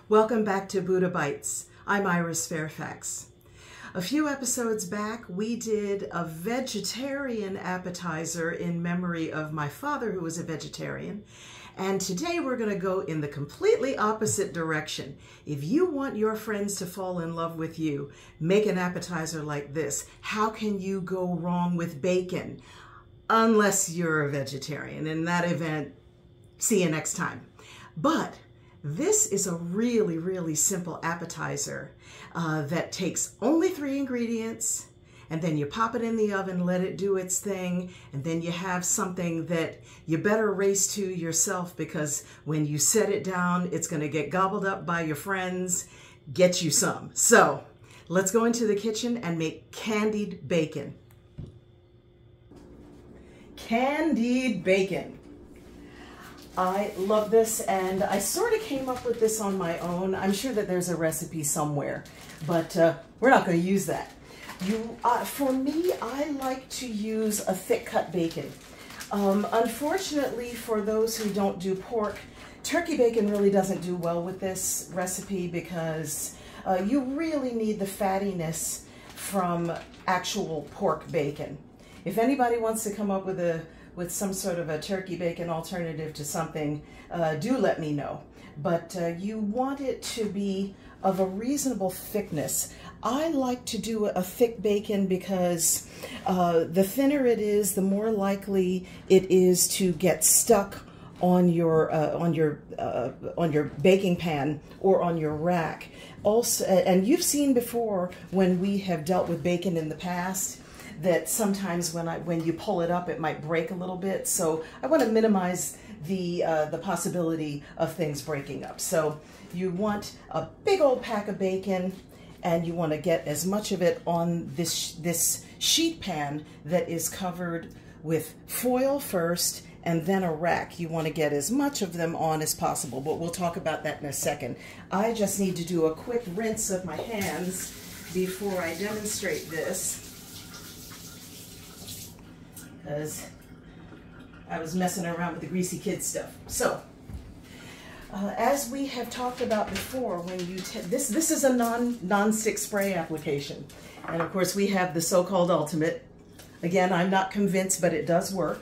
Welcome back to Buddha Bites. I'm Iris Fairfax. A few episodes back, we did a vegetarian appetizer in memory of my father, who was a vegetarian. And today we're going to go in the completely opposite direction. If you want your friends to fall in love with you, make an appetizer like this. How can you go wrong with bacon? Unless you're a vegetarian. In that event, see you next time. But this is a really, really simple appetizer that takes only 3 ingredients, and then you pop it in the oven, let it do its thing, and then you have something that you better race to yourself, because when you set it down, it's going to get gobbled up by your friends. Get you some. So let's go into the kitchen and make candied bacon. Candied bacon. I love this, and I sort of came up with this on my own. I'm sure that there's a recipe somewhere, but we're not going to use that. For me, I like to use a thick cut bacon. Unfortunately, for those who don't do pork, turkey bacon really doesn't do well with this recipe, because you really need the fattiness from actual pork bacon. If anybody wants to come up with some sort of a turkey bacon alternative to something, do let me know. But you want it to be of a reasonable thickness. I like to do a thick bacon because the thinner it is, the more likely it is to get stuck on your baking pan or on your rack. Also, and you've seen before when we have dealt with bacon in the past, that sometimes when you pull it up, it might break a little bit. So I want to minimize the possibility of things breaking up. So you want a big old pack of bacon, and you want to get as much of it on this sheet pan that is covered with foil first, and then a rack. You want to get as much of them on as possible, but we'll talk about that in a second. I just need to do a quick rinse of my hands before I demonstrate this, because I was messing around with the greasy kid stuff. So, as we have talked about before, when you this is a non-stick spray application, and of course we have the so-called ultimate. Again, I'm not convinced, but it does work.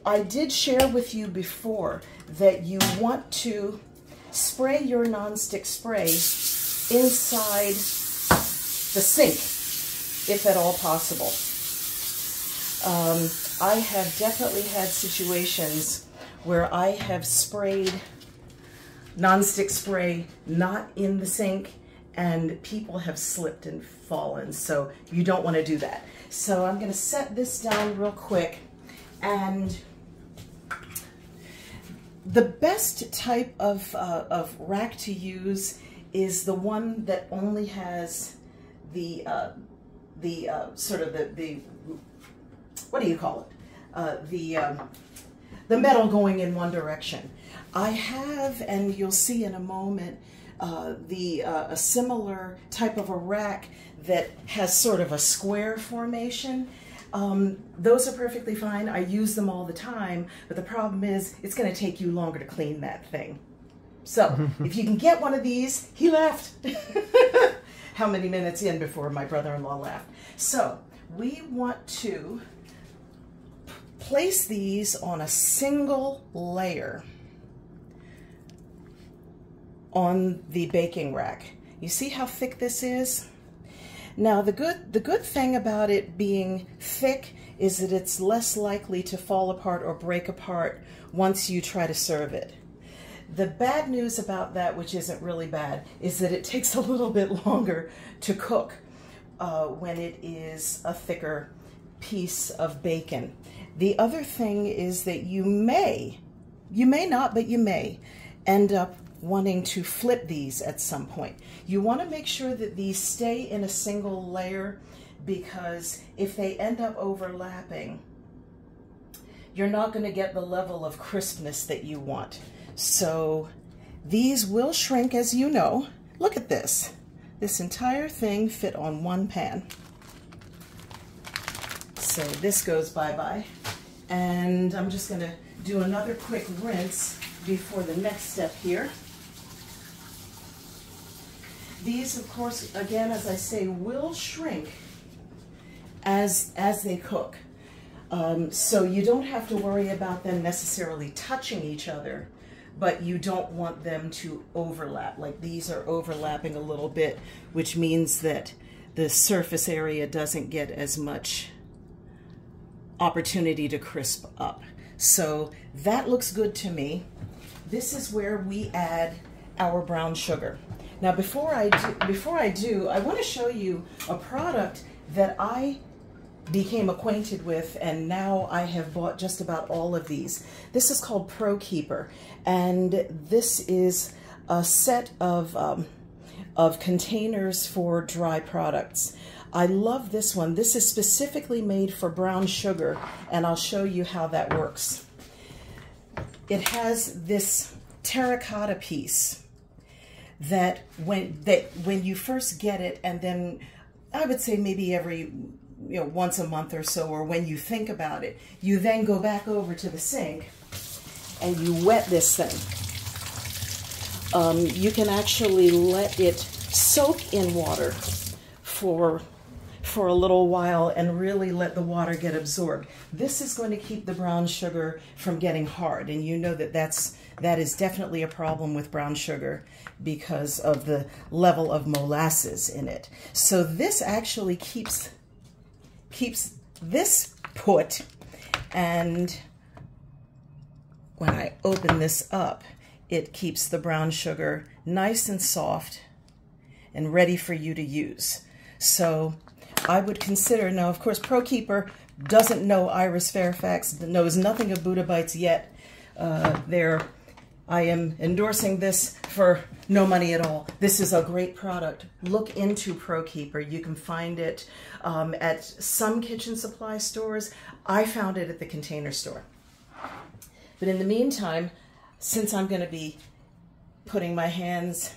I did share with you before that you want to spray your non-stick spray inside the sink, if at all possible. I have definitely had situations where I have sprayed non-stick spray not in the sink, and people have slipped and fallen, so you don't want to do that. So I'm going to set this down real quick, and the best type of rack to use is the one that only has the sort of the what do you call it? The metal going in one direction. I have, and you'll see in a moment, a similar type of a rack that has sort of a square formation. Those are perfectly fine. I use them all the time, but the problem is it's going to take you longer to clean that thing. So if you can get one of these, he laughed. How many minutes in before my brother-in-law laughed? So we want to place these on a single layer on the baking rack. You see how thick this is? Now the good thing about it being thick is that it's less likely to fall apart or break apart once you try to serve it. The bad news about that, which isn't really bad, is that it takes a little bit longer to cook when it is a thicker piece of bacon. The other thing is that you may not, but you may end up wanting to flip these at some point. You want to make sure that these stay in a single layer, because if they end up overlapping, you're not going to get the level of crispness that you want. So these will shrink, as you know. Look at this. This entire thing fit on one pan. So this goes bye-bye. And I'm just going to do another quick rinse before the next step here. These, of course, again, as I say, will shrink as they cook. So you don't have to worry about them necessarily touching each other, but you don't want them to overlap. Like these are overlapping a little bit, which means that the surface area doesn't get as much opportunity to crisp up. So that looks good to me. This is where we add our brown sugar. Now before I do, I want to show you a product that I became acquainted with, and now I have bought just about all of these. This is called Pro Keeper, and this is a set of containers for dry products. I love this one. This is specifically made for brown sugar, and I'll show you how that works. It has this terracotta piece that when you first get it, and then I would say maybe every once a month or so, or when you think about it, you then go back over to the sink and you wet this thing. You can actually let it soak in water for a little while and really let the water get absorbed. This is going to keep the brown sugar from getting hard, and you know that is definitely a problem with brown sugar because of the level of molasses in it. So this actually keeps this put, and when I open this up, it keeps the brown sugar nice and soft and ready for you to use. So I would consider, now of course Pro Keeper doesn't know Iris Fairfax, knows nothing of Buddha Bites yet. I am endorsing this for no money at all. This is a great product. Look into Pro Keeper. You can find it at some kitchen supply stores. I found it at the Container Store. But in the meantime, since I'm going to be putting my hands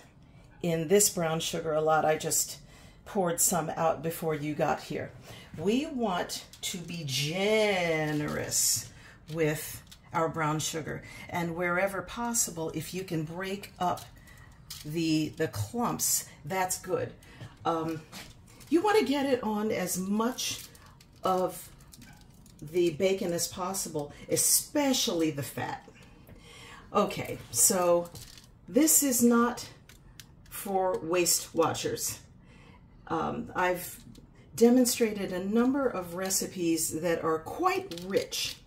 in this brown sugar a lot, I just poured some out before you got here. We want to be generous with our brown sugar, and wherever possible, if you can break up the clumps, that's good. You want to get it on as much of the bacon as possible, especially the fat. Okay, so this is not for waist watchers. I've demonstrated a number of recipes that are quite rich.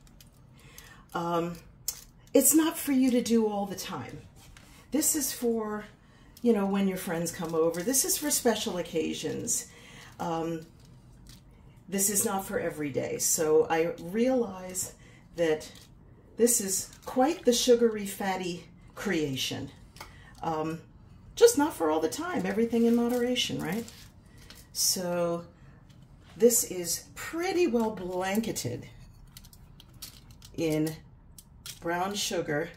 It's not for you to do all the time. This is for, when your friends come over. This is for special occasions. This is not for every day. So I realize that this is quite the sugary, fatty creation. Just not for all the time. Everything in moderation, right? So this is pretty well blanketed in brown sugar,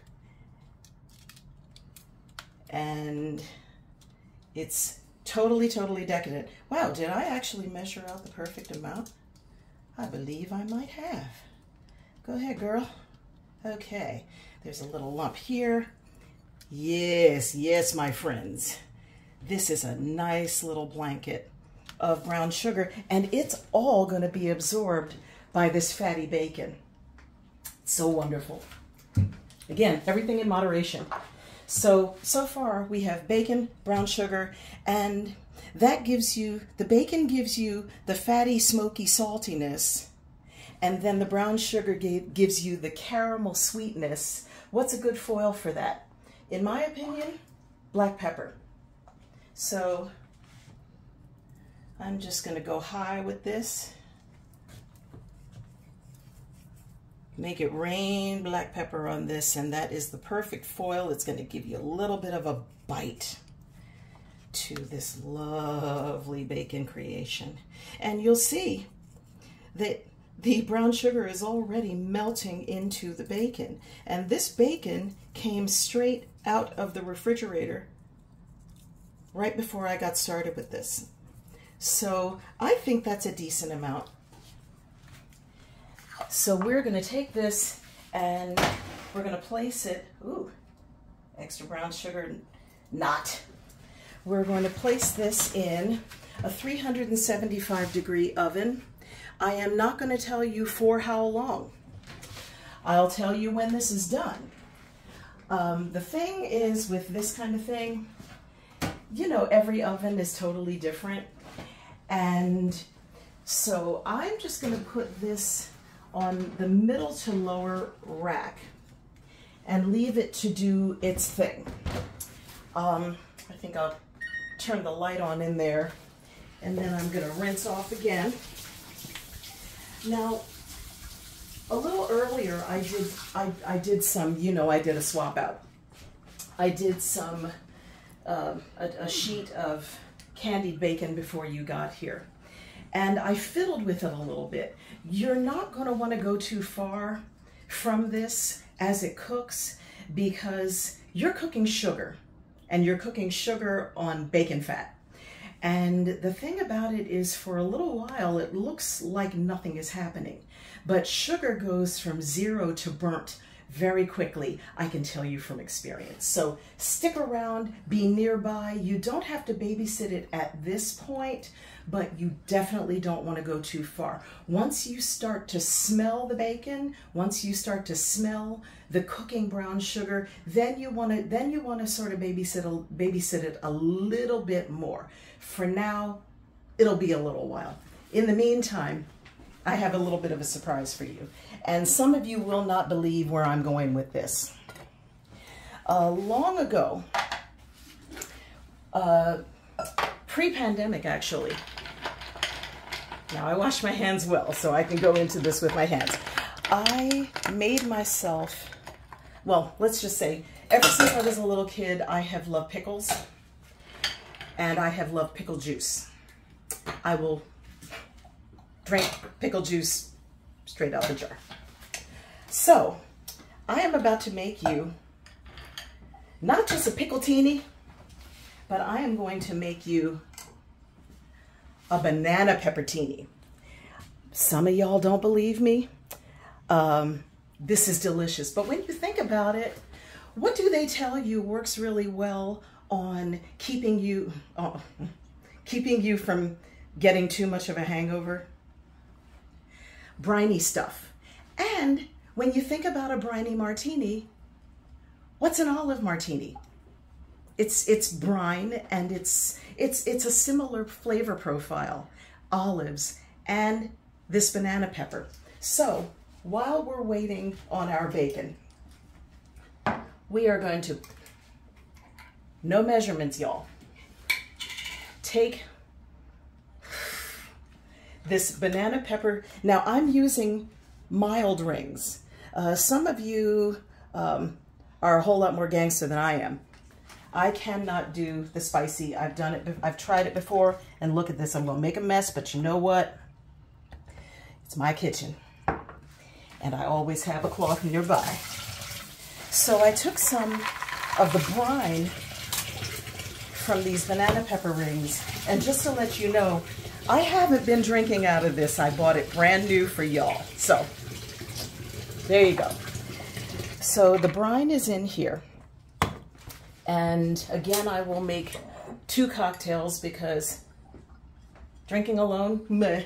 and it's totally decadent. Wow, did I actually measure out the perfect amount? I believe I might have. Go ahead, girl. Okay, there's a little lump here. Yes, my friends. This is a nice little blanket of brown sugar, and it's all going to be absorbed by this fatty bacon. So wonderful. Again, everything in moderation. So far we have bacon, brown sugar, and that gives you, the bacon gives you the fatty, smoky saltiness, and then the brown sugar gives you the caramel sweetness. What's a good foil for that? In my opinion, black pepper. So I'm just going to go high with this. Make it rain black pepper on this, and that is the perfect foil. It's going to give you a little bit of a bite to this lovely bacon creation. And you'll see that the brown sugar is already melting into the bacon. And this bacon came straight out of the refrigerator right before I got started with this. So I think that's a decent amount. So we're going to take this and we're going to place it, ooh, extra brown sugar, not. we're going to place this in a 375-degree oven. I am not going to tell you for how long. I'll tell you when this is done. The thing is with this kind of thing, you know, every oven is totally different. And so I'm just going to put this on the middle to lower rack and leave it to do its thing. I think I'll turn the light on in there, and then I'm going to rinse off again. Now, a little earlier I did some, you know, I did a swap out. I did some, a sheet of candied bacon before you got here. And I fiddled with it a little bit. You're not going to want to go too far from this as it cooks, because you're cooking sugar, and you're cooking sugar on bacon fat. And the thing about it is, for a little while it looks like nothing is happening, but sugar goes from 0 to burnt very quickly. I can tell you from experience. So stick around, be nearby. You don't have to babysit it at this point, but you definitely don't want to go too far. Once you start to smell the bacon, once you start to smell the cooking brown sugar, then you want to sort of babysit it a little bit more. For now, it'll be a little while. In the meantime, I have a little bit of a surprise for you. And some of you will not believe where I'm going with this. Long ago, pre-pandemic actually, now I wash my hands well, so I can go into this with my hands. I made myself, well, let's just say, ever since I was a little kid, I have loved pickles, and I have loved pickle juice. I will drink pickle juice straight out the jar. So, I am about to make you not just a pickle-tini, but I am going to make you a banana peppertini. Some of y'all don't believe me. This is delicious, but when you think about it, what do they tell you works really well on keeping you from getting too much of a hangover? Briny stuff. And when you think about a briny martini, what's an olive martini? It's brine, and it's a similar flavor profile, olives and this banana pepper. So while we're waiting on our bacon, we are going to, no measurements, y'all, take this banana pepper. Now I'm using mild rings. Some of you are a whole lot more gangster than I am. I cannot do the spicy. I've done it. I've tried it before, and look at this. I'm gonna make a mess, but you know what? It's my kitchen, and I always have a cloth nearby. So I took some of the brine from these banana pepper rings, and just to let you know, I haven't been drinking out of this. I bought it brand new for y'all. So there you go. So the brine is in here. And again, I will make 2 cocktails because drinking alone, meh.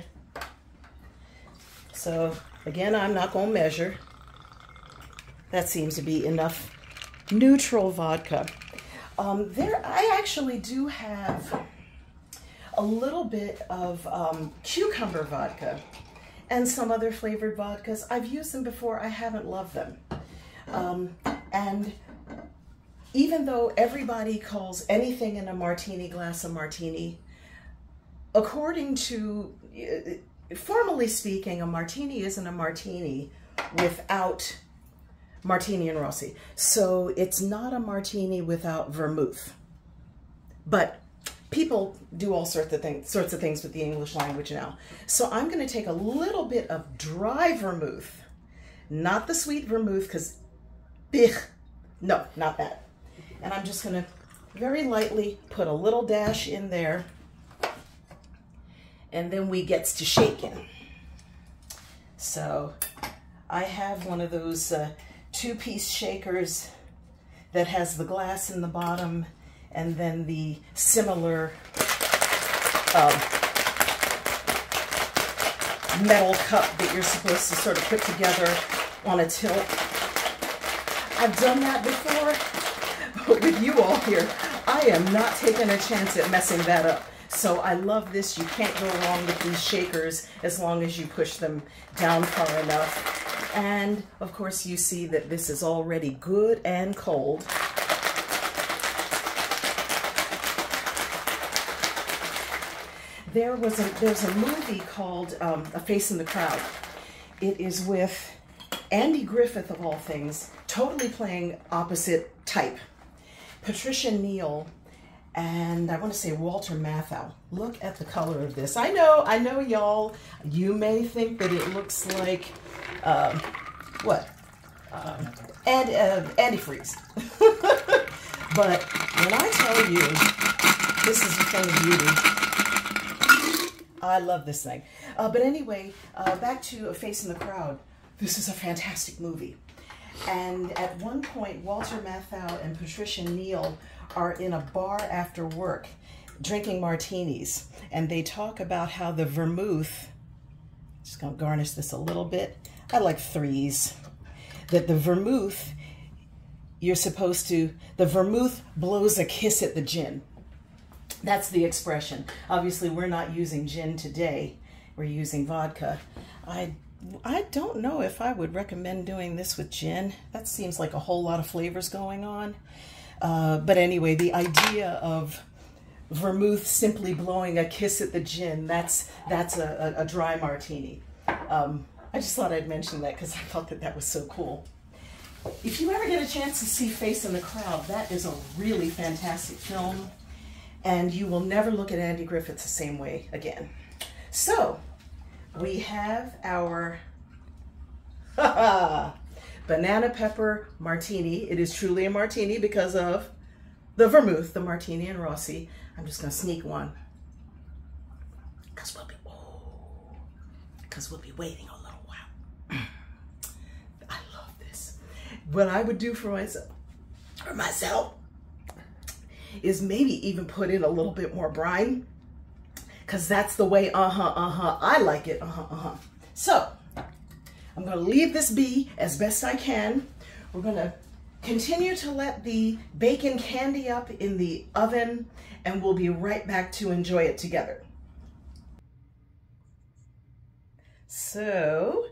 So again, I'm not going to measure. That seems to be enough neutral vodka. I actually do have a little bit of cucumber vodka and some other flavored vodkas. I've used them before. I haven't loved them. And even though everybody calls anything in a martini glass a martini, according to, formally speaking, a martini isn't a martini without Martini and Rossi. So it's not a martini without vermouth. But people do all sorts of things with the English language now. So I'm going to take a little bit of dry vermouth, not the sweet vermouth, because, no, not that. And I'm just going to very lightly put a little dash in there, and then we gets to shaking. So I have one of those 2-piece shakers that has the glass in the bottom and then the similar metal cup that you're supposed to sort of put together on a tilt. I've done that before, but with you all here, I am not taking a chance at messing that up. So I love this. You can't go wrong with these shakers as long as you push them down far enough. And of course you see that this is already good and cold. There's a movie called A Face in the Crowd. It is with Andy Griffith, of all things, totally playing opposite type. Patricia Neal and I want to say Walter Matthau. Look at the color of this. I know y'all, you may think that it looks like, antifreeze. But when I tell you, this is a thing of beauty. I love this thing. But anyway, back to A Face in the Crowd. This is a fantastic movie. And at one point, Walter Matthau and Patricia Neal are in a bar after work drinking martinis. And they talk about how the vermouth, just gonna garnish this a little bit. I like threes. That the vermouth, the vermouth blows a kiss at the gin. That's the expression. Obviously, we're not using gin today. We're using vodka. I don't know if I would recommend doing this with gin. That seems like a whole lot of flavors going on. But anyway, the idea of vermouth simply blowing a kiss at the gin, that's a dry martini. I just thought I'd mention that because I thought that was so cool. If you ever get a chance to see Face in the Crowd, that is a really fantastic film. And you will never look at Andy Griffith the same way again. So, we have our banana pepper martini. It is truly a martini because of the vermouth, the Martini and Rossi. I'm just going to sneak one because we'll be waiting a little while. I love this. What I would do for myself is maybe even put in a little bit more brine, because that's the way, I like it, So, I'm going to leave this be as best I can. We're going to continue to let the bacon candy up in the oven, and we'll be right back to enjoy it together. So,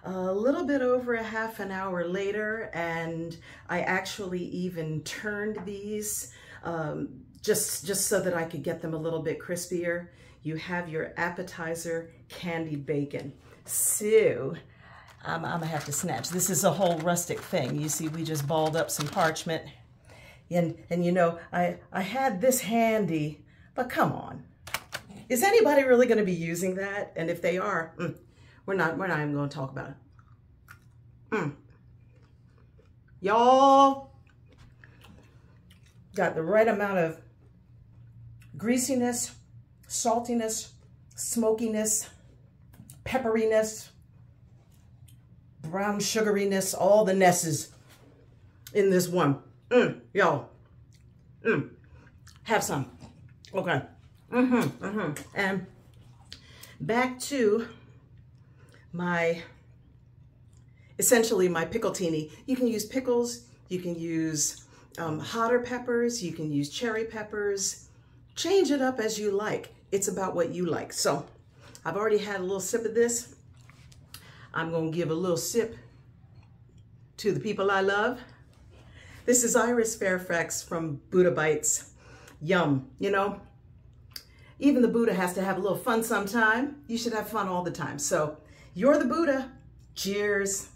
a little bit over a half an hour later, and I actually even turned these just so that I could get them a little bit crispier. You have your appetizer candied bacon. So, I'm gonna have to snatch. This is a whole rustic thing. You see, we just balled up some parchment. And you know, I had this handy, but come on. Is anybody really gonna be using that? And if they are, we're not even gonna talk about it. Y'all got the right amount of greasiness, saltiness, smokiness, pepperiness, brown sugariness, all the nesses in this one. Y'all, have some. Okay. And back to essentially my piccoltini. You can use pickles, you can use hotter peppers, you can use cherry peppers. Change it up as you like. It's about what you like. So I've already had a little sip of this. I'm going to give a little sip to the people I love. This is Iris Fairfax from Buddha Bites. Yum. You know, even the Buddha has to have a little fun sometime. You should have fun all the time. So you're the Buddha. Cheers.